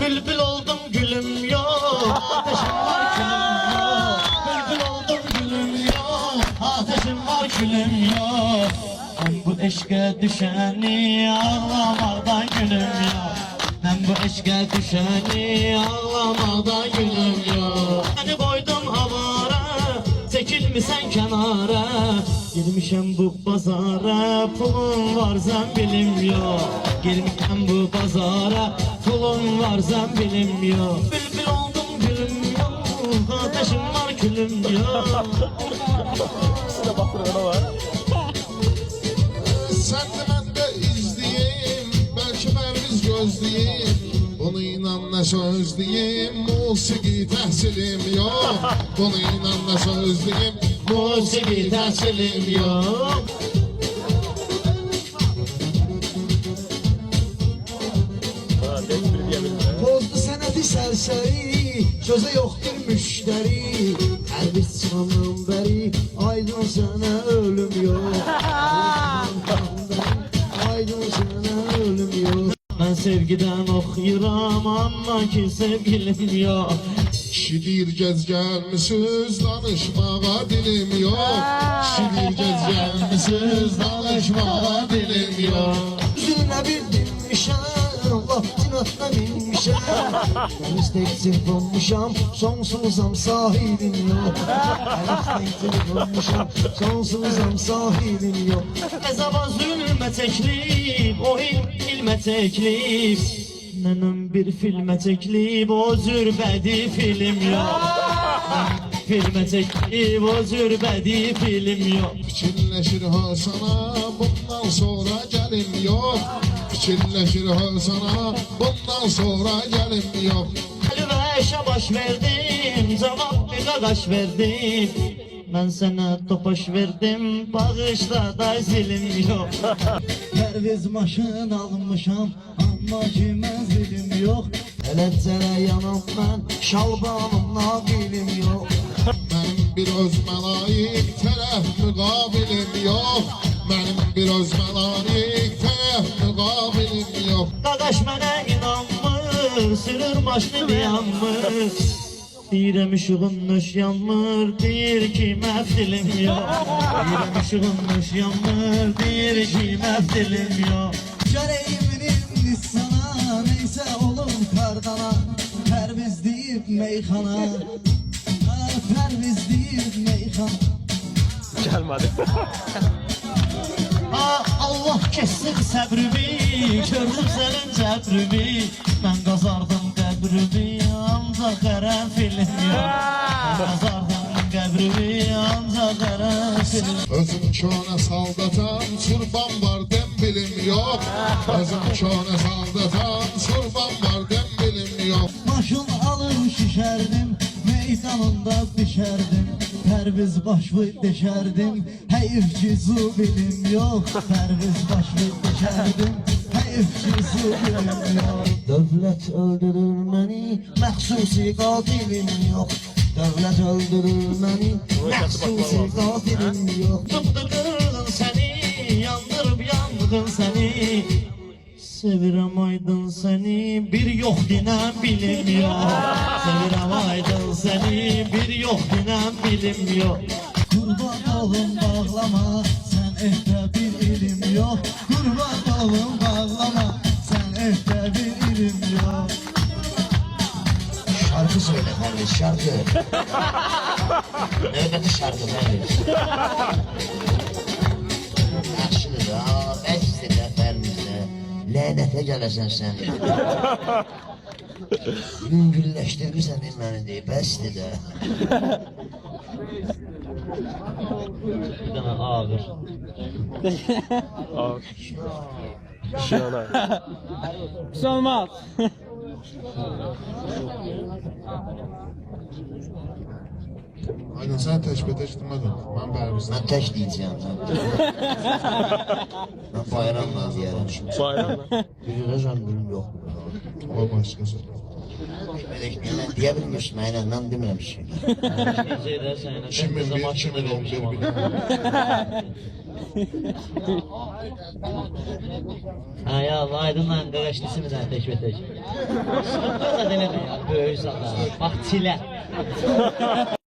Bülbül oldum gülüm yok, ateşim var külüm yok. Bülbül oldum gülüm yok, ateşim var külüm yok. Ben bu eşke düşeni ağlamaktan gülüm yok. Ben bu eşke düşeni ağlamaktan gülüm yok. Beni koydum havara, çekilmişsen kenara. Girmişem bu pazara, pulum var zembilim yok. Girmişem bu pazara, pulum var zembilim yok. Bülbül oldum gülüm yok, ateşim var külüm yok. Sen de ben de izleyeyim, belki ben biz gözleyeyim. Bunu inan ne sözleyeyim, musiki tahsilim yok. Bunu inan ne sözleyeyim, Musiki tahsilim yok. Pozdu sənəti sərsəri, sözə yoxdur müştəri. Hər bir çıxandan bəri, aydın sənə ölüm yox. Aydın sənə ölüm yox. Ben sevgiden oxuyuram, amma ki sevgilim yok. kişi deyir gez gelmişsiniz, danışmağa dilim yok. Kişi deyir gez gelmişsiniz, danışmağa dilim yok. Üzülünə bildirmişəm, Allah cinatına minmişəm. Dəniz teksin konmuşam, sonsuzam sahibim yok. Dəniz teksin konmuşam, sonsuzam sahibim yok. Əzaba zülmə çəklib, o ilmə çəklib. Mənim bir filmə çəklib, o cür bədi film yok. Filmə çəklib, o cür bədi film yok. Fikirleşir ha sana, bundan sonra gelim yok. Fikirleşir ha sana, bundan sonra gelim yok. Əlvəşə baş verdim, cavab bir qaqaş verdim. Mən sənə topaş verdim, bağışla da zilim yok. Pərviz maşın almışam, amma ki mənzilim yox. Hələ cərəyanam mən, şalbanımla bilim yox. Benim bir öz melayik, tərəf müqabilim yok. Benim bir öz melayik, tərəf müqabilim yok. Qaqaş mənə inanmır, sürür başını yanmır. Deyirəm işığın nöş yanmır, deyir ki məfdilim yok. Deyirəm işığın nöş yanmır, deyir ki məfdilim yok. Görəyimin sana, neysə olum kardana. Pərviz deyib meyxana, pərviz deyib meyxana. Allah kessin səbrimi, gördüm sənin cəbrimi. Mən qazardım qəbrimi, ancaq qərəm film yok. Mən qazardım qəbrimi, ancaq qərəm film yok. Özüm könə saldatan, surban var dembilim yok. Özüm könə saldatan, surban var dembilim yok. Maşın alır şişərdim, meydanında düşərdim. Pərviz başlı deşərdim, heyif ki zubilim yox. Pərviz başlı deşərdim, heyif ki zubilim yox. Dövlət öldürür məni, məxsusi qatilim yox. Dövlət öldürür məni, məxsusi qatilim yox. Tutdurdun səni, yandırıb yandırdın səni. Sevirəm aydın səni, bir yox dinəm bilim yox. Sevirəm aydın səni, bir yox dinəm bilim yox. Qurban olun bağlama, sən ehdə bir ilim yox. Qurban olun bağlama, sən ehdə bir ilim yox. Şarkı söyle Pərviz, şarkı. Növbəti şarkı Pərviz. Yaxşıdır da, bəsdir də Pərvizdə. Lənətə gələsən sən. Yüngülləşdirirsən məni deyib, bəsdir də. Bir dənə ağır. Bir şey olmaz. Aynen sen teşbih etmedin. Ben Pərvizdən. Mən tək deyəcəyəm. Mən bayramla deyərəm. Bayram. Bilirəsən, bilim yox. O başkası. Ben diye bilmiyorsun, aynen ben dememişim. Şeydə sənə 2001, 2011 Ha ya Allah aydınla qarışdısını da təşvət. Sıxıntı da eləmə ya, böyük zada. Bax çilə.